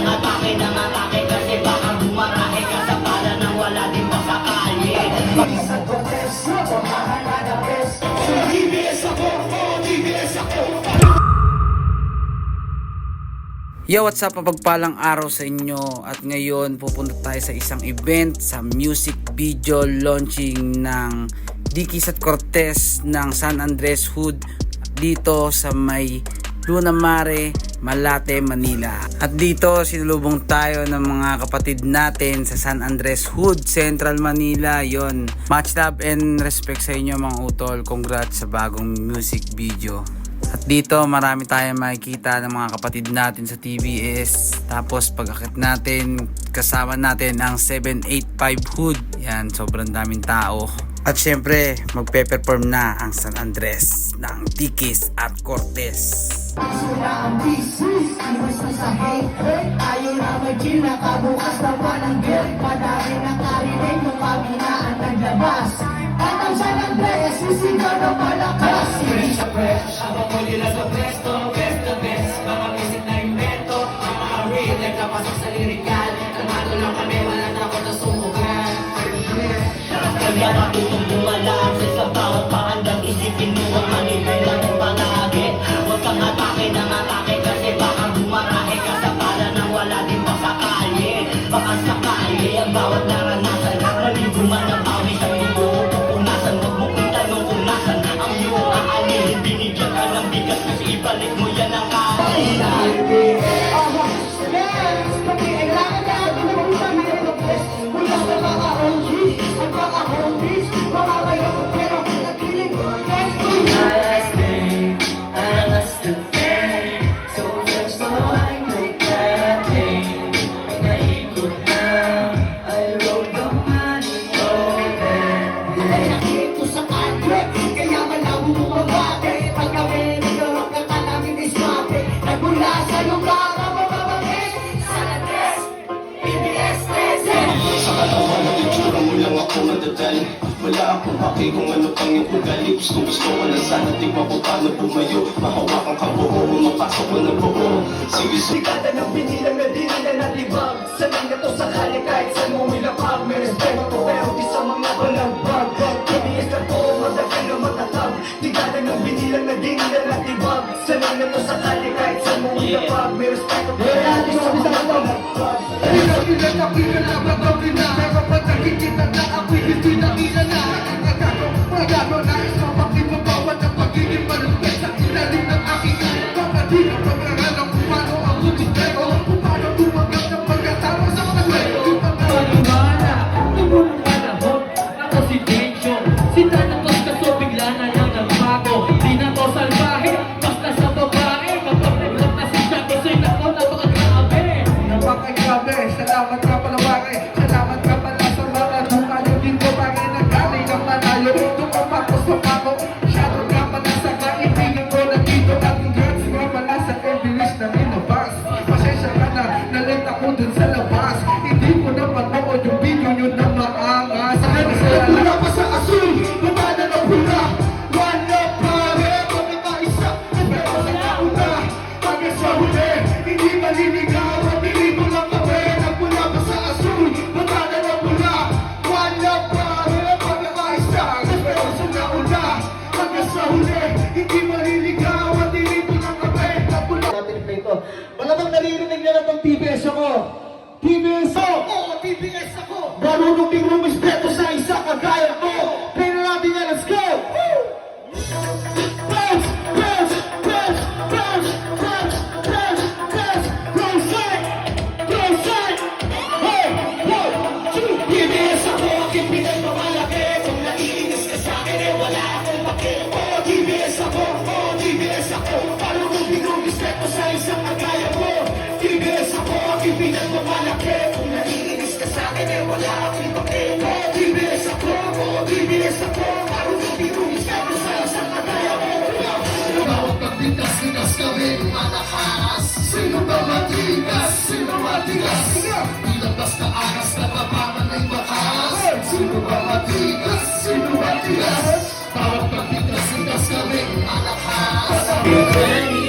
kang atake ng atake kasi baka bumarahe ka sa pala nang wala din pasakali. Isang contest, pamahan na the best. So TBS ako, TBS ako. Yo, what's up? Mapagpalang araw sa inyo. At ngayon pupunta tayo sa isang event, sa music video launching ng Dickies at Cortez ng San Andres Hood dito sa may Luna Mare, Malate, Manila. At dito sinulubong tayo ng mga kapatid natin sa San Andres Hood, Central Manila. Yon, much love and respect sa inyo mga utol. Congrats sa bagong music video. At dito marami tayong makikita ng mga kapatid natin sa TBS. Tapos pag-akit natin, kasama natin ang 785 Hood. Yan, sobrang daming tao. At syempre magpe-perform na ang San Andres ng Dickies at Cortez. Sula ang business, iwas na sa hate. Tayo na mag-chill, nakabukas na walang guilt. Madami na karinig yung kaminaan naglabas. At ang San Andres, sisigaw na malakas. Fresh sa fresh, habang muli na sa presto. Best the best, mga music na invento. Ang mga real, nagkapasok sa lirikal. Kalmado lang kami, wala na ako na sumugan. Kaya matutong bumalang sa bawat paandang isipin mo ang manibela ng palagi. Huwag kang atake ng atake kasi baka bumarahe ka sa pala nang wala din pasakali. Baka sakali ang bawat naranasan, maligo man ang pawis ang iyong pupunasan. Huwag mong itanong kung nasan ang iyong aalihin. Binigyan ka ng bigas kasi ibalik mo yan ang kaalihan. Wala akong haki kung ano pang yung ugali. Gusto ko na sana di pa ko paano bumayo. Mahawakan ka buo, mapasok ko na buo. Sige, Sikada ng pinilang na di nila natibag. Sanay na to sa kali kahit saan mo ilapag. May respeto ko pero di sa mga balagbag. TBS na to, madagal na matatag. Sikada ng pinilang na di nila natibag. Sanay na to sa kali kahit saan mo ilapag. May respeto ko pero di sa mga balagbag. Pero pag nakikita na ako'y hindi na kilala. Magagawa na isang makipabawan ng pagiging malupit sa ilalim ng aking kapatid. Pag-aral ang kumano ang lutitero, kumano tumagal ng pagkatama sa mga kwento. Pagmana, tumulong panahon, ako si Benjo. Si Thanatos kaso bigla na lang nagbago. Di na to salbahe, basta sa babae. Kapag nag-rap na si Chaco, say nako napakagrabe. Napakagrabe, salamat ka pala pare. Salamat ka pala sa mga dumayo dito pare. Nagkalay ng manayo, tumapakos sa pako. Shadow ka pala sa kaibigan ko na dito. At congrats nga pala sa Everest na minabas. Pasensya ka na, nalit ako dun sa labas. Hindi ko na panood yung video nyo na maangas. Pula pa sa asul, lumana na pula. Wala pare, kami na isa. Pero sa nauna, hanggang sa huli, hindi maliligaw. Pinito lang kami, nagpula pa sa asul. Lumana na pula. Wala pare, kami na isa. Pero sa nauna, hanggang sa huli, hindi maliligaw. Pinito lang kami, nagpula. Natin ito. Malamang naririnig niya na itong TBS ako. TBS ako! Oo, TBS ako! Marunong din rumispeto sa isa kagaya ko. Play na natin yan, let's go! Bounce! Bounce! Bounce! Bounce! Bounce! Bounce! Bounce! Close side! Close side! Hey! 1, 2! TBS ako, aking pinagmamalaki. Kung naiinis ka sa akin, eh wala akong pake. Oo, TBS ako! Oo, TBS ako! Marunong din rumispeto sa isang kagaya ko. TBS ako, aking pinagmamalaki. Kung naiinis ka sa akin, eh wala akong pake. Oo, TBS ako! Oo, TBS ako! Marunong din rumispeto sa isang kagaya ko. Bawat pagbitas-bitas kami malakas. Sino ba matigas? Sino matigas? Ilang basta angas na tapaman ay bakas. Sino ba matigas? Sino matigas? Bawat pagbitas-bitas kami malakas.